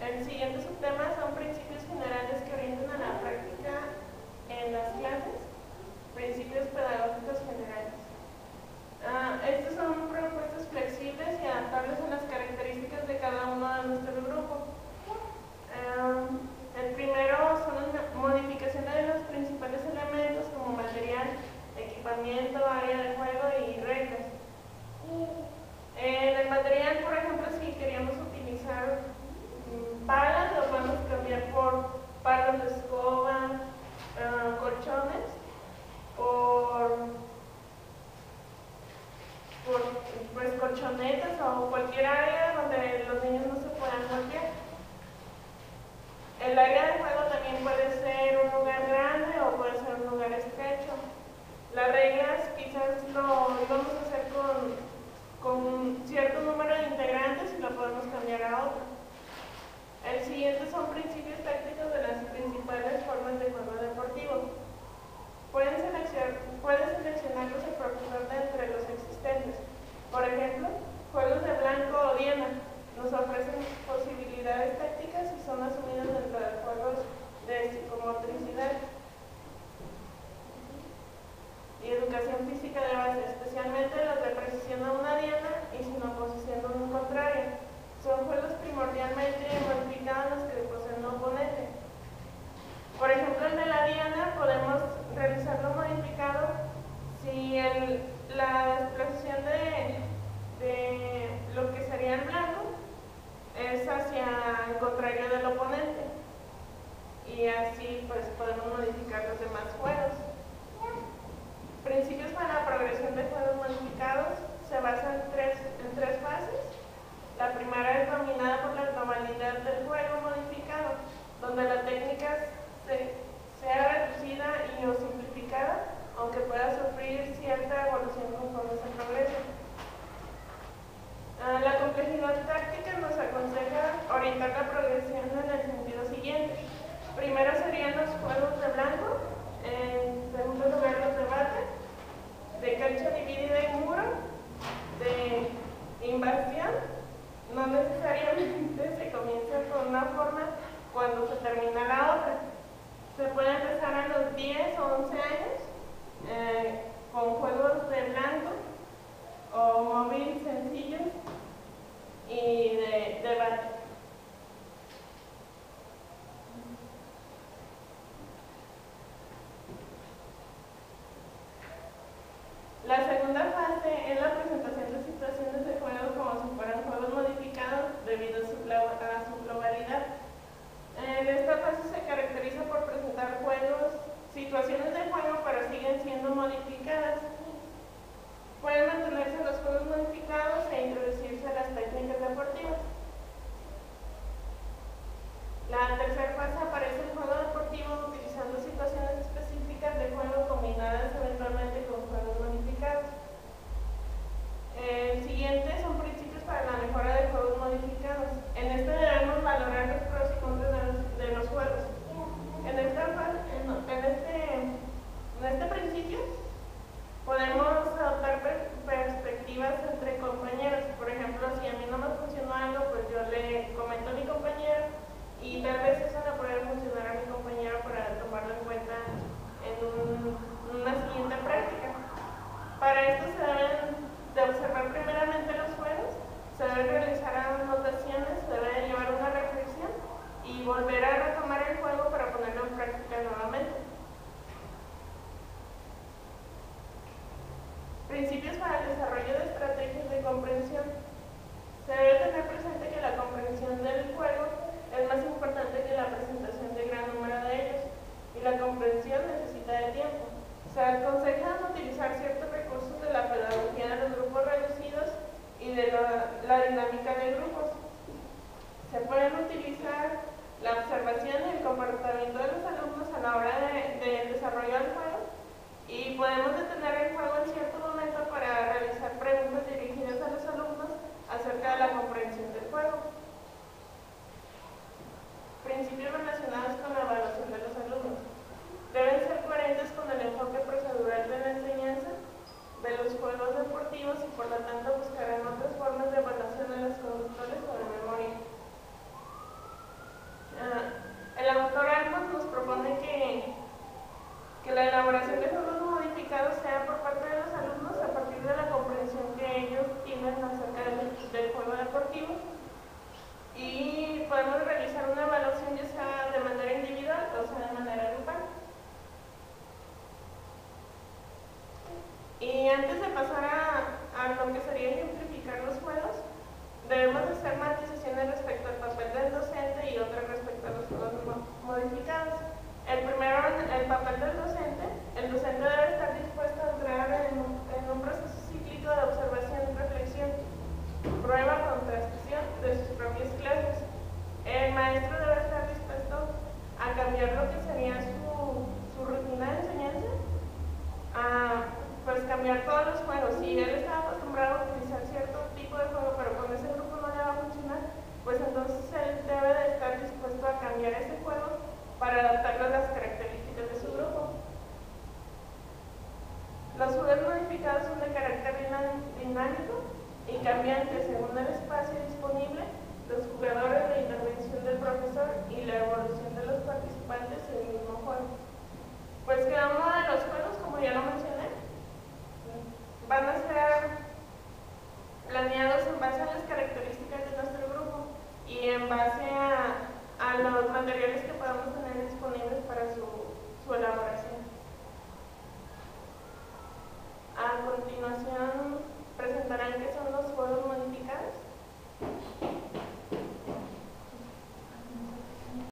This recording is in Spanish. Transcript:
El siguiente subtema son principios generales que orientan a la práctica en las clases, principios pedagógicos generales. Estos son propuestas flexibles y adaptables a las características de cada uno de nuestro grupo. El primero son las modificaciones de los principales elementos como material, equipamiento, área de juego y reglas. En el material, por ejemplo, si queríamos utilizar palas, lo podemos cambiar por palos de escoba, colchones, pues colchonetas o cualquier área donde los niños no se puedan golpear. El área de juego también puede ser un lugar grande o puede ser un lugar estrecho. Las reglas quizás lo íbamos a hacer con cierto número de integrantes y lo podemos cambiar a otro. El siguiente son principios tácticos de las principales formas de juego deportivo. Puedes seleccionarlos el profesor de entre los existentes. Por ejemplo, juegos de blanco o diana nos ofrecen posibilidades tácticas y son asumidos dentro de juegos de psicomotricidad y educación física de base, especialmente los de precisión a una diana y sin oposición a un contrario. Son juegos primordialmente modificados los que poseen un oponente. Por ejemplo, el de la diana podemos realizarlo modificado si la expresión de lo que sería el blanco es hacia el contrario del oponente, y así pues podemos modificar los demás juegos. Principios para la progresión de juegos modificados se basan en tres fases. La primera es dominada por la globalidad del juego modificado, donde la técnica sea reducida y o simplificada, aunque pueda sufrir cierta evolución conforme se progresa. La complejidad táctica nos aconseja orientar la progresión en el sentido siguiente. Primero serían los juegos de blanco, en segundo lugar los de bate, de cancha dividida y muro, de invasión. No necesariamente se comienza con una forma cuando se termina la otra. Se puede empezar a los 10 o 11 años con juegos de blanco o móvil sencillos y de bate. La segunda fase es la presentación de situaciones de juego como si fueran juegos modificados debido a su globalidad. Esta fase se caracteriza por presentar situaciones de juego, pero siguen siendo modificadas. Pueden mantenerse los juegos modificados e introducirse las técnicas deportivas. La tercera fase aparece el juego deportivo utilizando situaciones específicas de juego combinadas eventualmente con juegos modificados. El siguiente son principios para la mejora de juegos modificados. En este debemos valorar los pros y contras de los juegos. En este principio podemos adoptar perspectivas entre compañeros. Por ejemplo, si a mí no me funcionó algo, pues yo le comento a mi compañero y tal vez eso le puede funcionar a mi compañero para tomarlo en cuenta en una siguiente práctica. Para esto se deben de observar primeramente los juegos, se deben realizar anotaciones, se debe llevar una reflexión y volver a retomar el juego para ponerlo en práctica nuevamente. Principios para el desarrollo de estrategias de comprensión. Se debe tener presente que la comprensión del juego es más importante que la presentación de gran número de ellos, y la comprensión necesita de tiempo. Se aconseja utilizar ciertos recursos de la pedagogía de los grupos reducidos y de la dinámica de grupos. Se pueden utilizar la observación y el comportamiento de los alumnos a la hora del desarrollo del juego, y podemos detener el juego en cierto momento para realizar preguntas dirigidas a los alumnos acerca de la comprensión del juego. Principios relacionados con la evaluación de los alumnos. Deben ser coherentes con el enfoque procedural de la enseñanza de los juegos deportivos y por lo tanto buscarán otras formas de evaluación de los conductores o de memoria. dinámico y cambiante según el